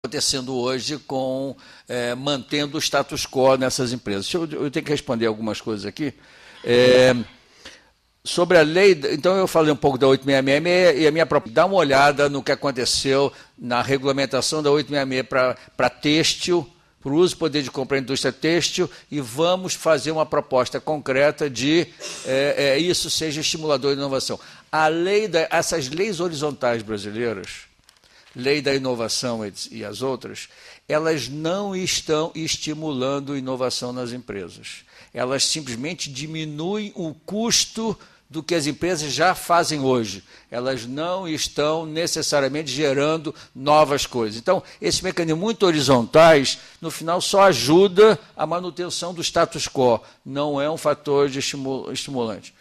acontecendo hoje com mantendo o status quo nessas empresas. Eu tenho que responder algumas coisas aqui. Sobre a lei, então eu falei um pouco da 866 e a minha proposta, dá uma olhada no que aconteceu na regulamentação da 866 para têxtil, para o uso do poder de compra da indústria têxtil, e vamos fazer uma proposta concreta de isso seja estimulador de inovação. Essas leis horizontais brasileiras, lei da inovação e as outras, elas não estão estimulando inovação nas empresas. Elas simplesmente diminuem o custo do que as empresas já fazem hoje. Elas não estão necessariamente gerando novas coisas. Então, esses mecanismos muito horizontais, no final, só ajuda a manutenção do status quo, não é um fator de estimulante.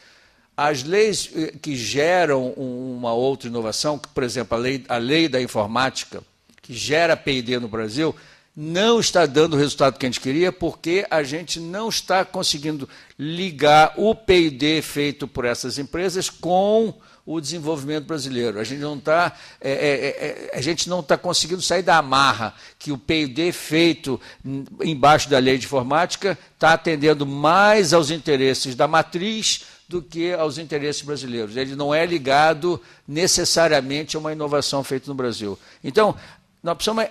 As leis que geram uma outra inovação, por exemplo, a lei da informática, que gera P&D no Brasil, não está dando o resultado que a gente queria, porque a gente não está conseguindo ligar o P&D feito por essas empresas com o desenvolvimento brasileiro. A gente não está conseguindo sair da amarra que o P&D feito embaixo da lei de informática está atendendo mais aos interesses da matriz do que aos interesses brasileiros. Ele não é ligado necessariamente a uma inovação feita no Brasil. Então, nós precisamos,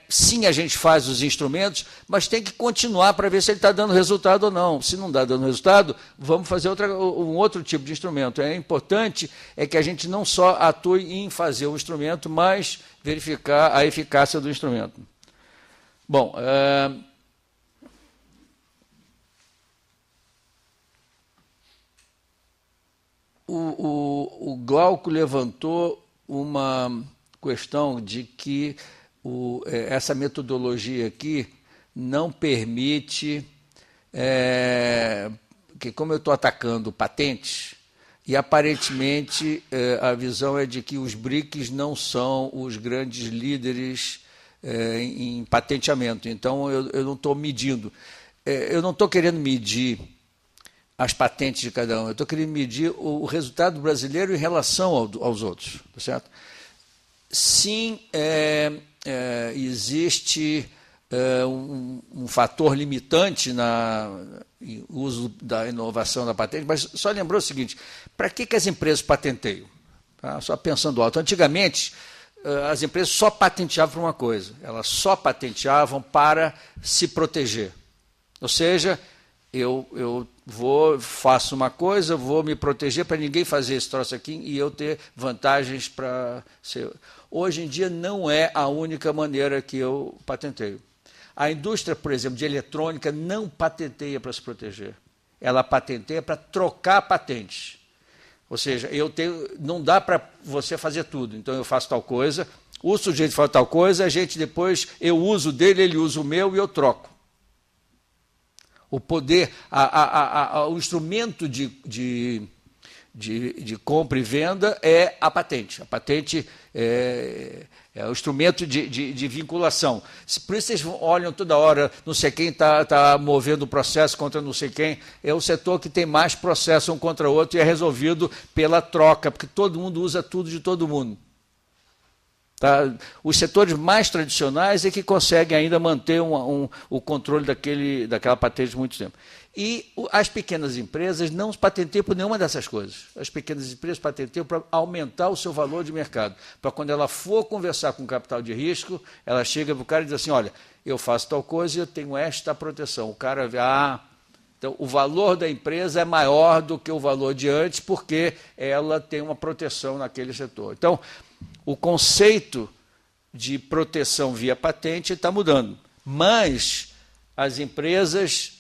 sim, a gente faz os instrumentos, mas tem que continuar para ver se ele está dando resultado ou não. Se não está dando resultado, vamos fazer um outro tipo de instrumento. É importante que a gente não só atue em fazer o instrumento, mas verificar a eficácia do instrumento. Bom, o Glauco levantou uma questão de que essa metodologia aqui não permite, que como eu estou atacando patentes, e aparentemente a visão é de que os BRICS não são os grandes líderes em patenteamento. Então, eu não estou medindo. Eu não estou querendo medir as patentes de cada um, eu estou querendo medir o resultado brasileiro em relação aos outros, tá certo? Sim, existe um fator limitante no uso da inovação da patente, mas só lembrou o seguinte, para que as empresas patenteiam? Tá? Só pensando alto. Antigamente, as empresas só patenteavam para uma coisa, elas só patenteavam para se proteger. Ou seja, eu faço uma coisa, vou me proteger para ninguém fazer esse troço aqui e eu ter vantagens para ser... Hoje em dia não é a única maneira que eu patenteio. A indústria, por exemplo, de eletrônica não patenteia para se proteger. Ela patenteia para trocar patentes. Ou seja, não dá para você fazer tudo. Então eu faço tal coisa, o sujeito faz tal coisa, a gente depois, eu uso dele, ele usa o meu e eu troco. O poder, o instrumento de compra e venda é a patente. A patente é o instrumento de vinculação. Por isso vocês olham toda hora, não sei quem está movendo o processo contra não sei quem. É o setor que tem mais processo um contra o outro e é resolvido pela troca, porque todo mundo usa tudo de todo mundo. Tá? Os setores mais tradicionais é que conseguem ainda manter o controle daquela patente por muito tempo. E as pequenas empresas não patenteiam por nenhuma dessas coisas. As pequenas empresas patenteiam para aumentar o seu valor de mercado. Para quando ela for conversar com capital de risco, ela chega para o cara e diz assim, olha, eu faço tal coisa e eu tenho esta proteção. O cara vê, então o valor da empresa é maior do que o valor de antes, porque ela tem uma proteção naquele setor. Então, o conceito de proteção via patente está mudando, mas as empresas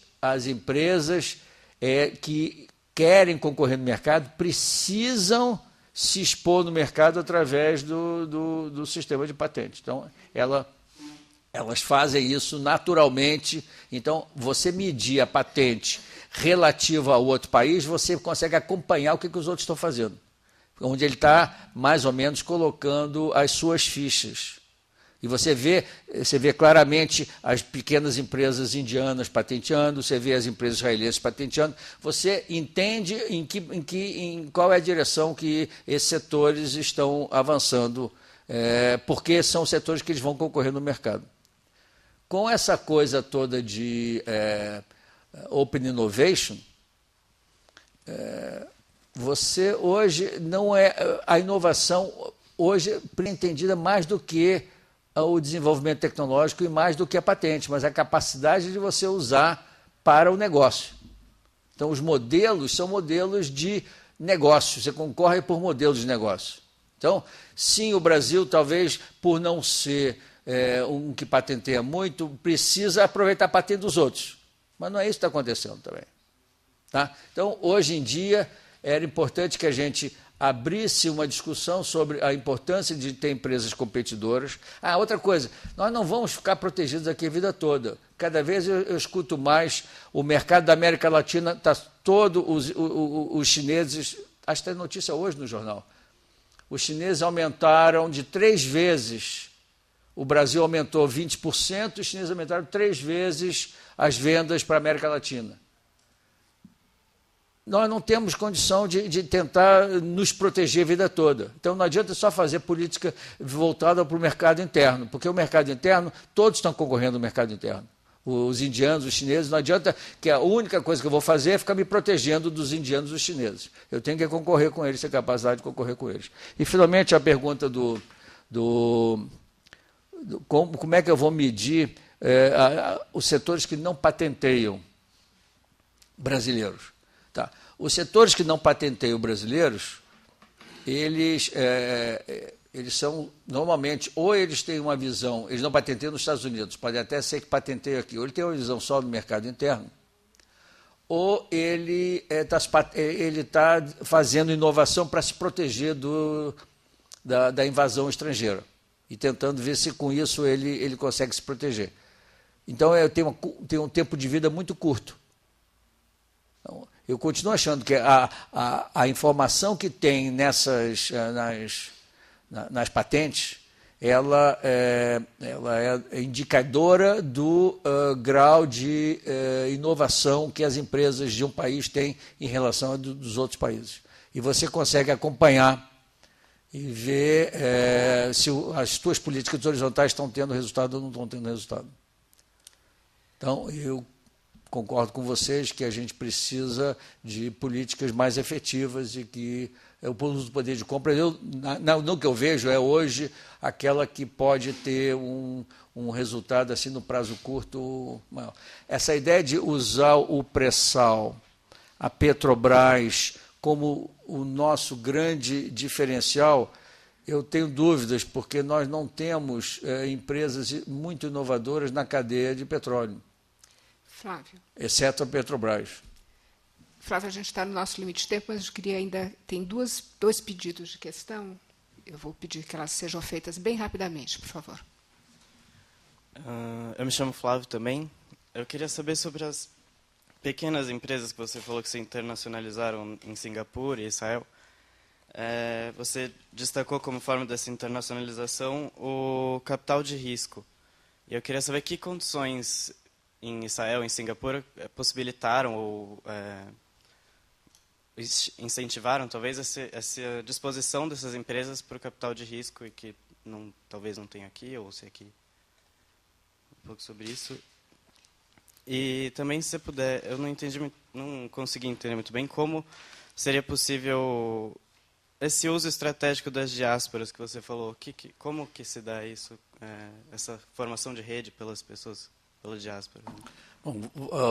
que querem concorrer no mercado precisam se expor no mercado através do sistema de patente. Então, elas fazem isso naturalmente. Então, você medir a patente relativa ao outro país, você consegue acompanhar o que os outros estão fazendo, onde ele está, mais ou menos, colocando as suas fichas. E você vê claramente as pequenas empresas indianas patenteando, você vê as empresas israelenses patenteando, você entende em qual é a direção que esses setores estão avançando porque são setores que eles vão concorrer no mercado. Com essa coisa toda de Open Innovation, você hoje não é... A inovação hoje é entendida mais do que o desenvolvimento tecnológico e mais do que a patente, mas a capacidade de você usar para o negócio. Então, os modelos são modelos de negócio, você concorre por modelos de negócio. Então, sim, o Brasil, talvez, por não ser um que patenteia muito, precisa aproveitar a patente dos outros. Mas não é isso que está acontecendo também. Tá? Então, hoje em dia, era importante que a gente abrisse uma discussão sobre a importância de ter empresas competidoras. Outra coisa, nós não vamos ficar protegidos aqui a vida toda. Cada vez eu escuto mais, o mercado da América Latina está todo, os chineses, acho que tem notícia hoje no jornal, os chineses aumentaram de 3 vezes, o Brasil aumentou 20%, os chineses aumentaram 3 vezes as vendas para a América Latina. Nós não temos condição de tentar nos proteger a vida toda. Então, não adianta só fazer política voltada para o mercado interno, porque o mercado interno, todos estão concorrendo no mercado interno. Os indianos, os chineses, não adianta que a única coisa que eu vou fazer é ficar me protegendo dos indianos e dos chineses. Eu tenho que concorrer com eles, ter capacidade de concorrer com eles. E, finalmente, a pergunta como é que eu vou medir os setores que não patenteiam brasileiros. Tá. Os setores que não patenteiam brasileiros, eles são, normalmente, ou eles têm uma visão, eles não patenteiam nos Estados Unidos, pode até ser que patenteiam aqui, ou ele tem uma visão só do mercado interno, ou ele está fazendo inovação para se proteger da invasão estrangeira, e tentando ver se com isso ele consegue se proteger. Então, tem um tempo de vida muito curto. Então, eu continuo achando que a informação que tem nas patentes, ela é indicadora do grau de inovação que as empresas de um país têm em relação dos outros países. E você consegue acompanhar e ver se as suas políticas horizontais estão tendo resultado ou não estão tendo resultado. Então, eu concordo com vocês que a gente precisa de políticas mais efetivas e que o poder de compra, no que eu vejo, é hoje aquela que pode ter um resultado assim no prazo curto maior. Essa ideia de usar o pré-sal, a Petrobras, como o nosso grande diferencial, eu tenho dúvidas, porque nós não temos empresas muito inovadoras na cadeia de petróleo. Flávio. Exceto a Petrobras. Flávio, a gente está no nosso limite de tempo, mas eu queria ainda... Tem dois pedidos de questão. Eu vou pedir que elas sejam feitas bem rapidamente, por favor. Eu me chamo Flávio também. Eu queria saber sobre as pequenas empresas que você falou que se internacionalizaram em Singapura e Israel. Você destacou como forma dessa internacionalização o capital de risco. E eu queria saber que condições em Israel, em Singapura, possibilitaram ou incentivaram, talvez, essa disposição dessas empresas para o capital de risco e que talvez não tenha aqui, ou se aqui. Um pouco sobre isso. E também, se você puder, eu não consegui entender muito bem como seria possível esse uso estratégico das diásporas que você falou. Como que se dá isso, essa formação de rede pelas pessoas, pela diáspora? Bom,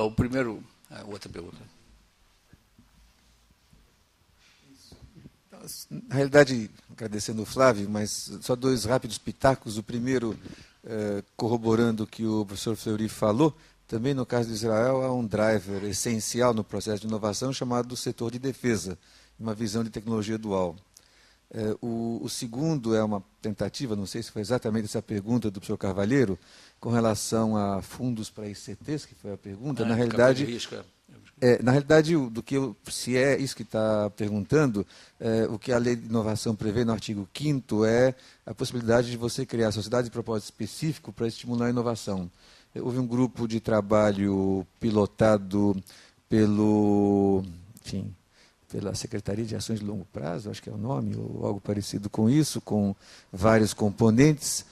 o primeiro... outra pergunta. Na realidade, agradecendo o Flávio, mas só 2 rápidos pitacos. O primeiro, corroborando o que o professor Fleury falou, também no caso de Israel há um driver essencial no processo de inovação chamado setor de defesa, uma visão de tecnologia dual. O segundo é uma tentativa, não sei se foi exatamente essa pergunta do professor Carvalheiro, com relação a fundos para ICTs, que foi a pergunta. Na realidade, se é isso que está perguntando, o que a Lei de Inovação prevê no artigo 5º é a possibilidade de você criar sociedade de propósito específico para estimular a inovação. Houve um grupo de trabalho pilotado pelo pela Secretaria de Ações de Longo Prazo, acho que é o nome, ou algo parecido com isso, com vários componentes,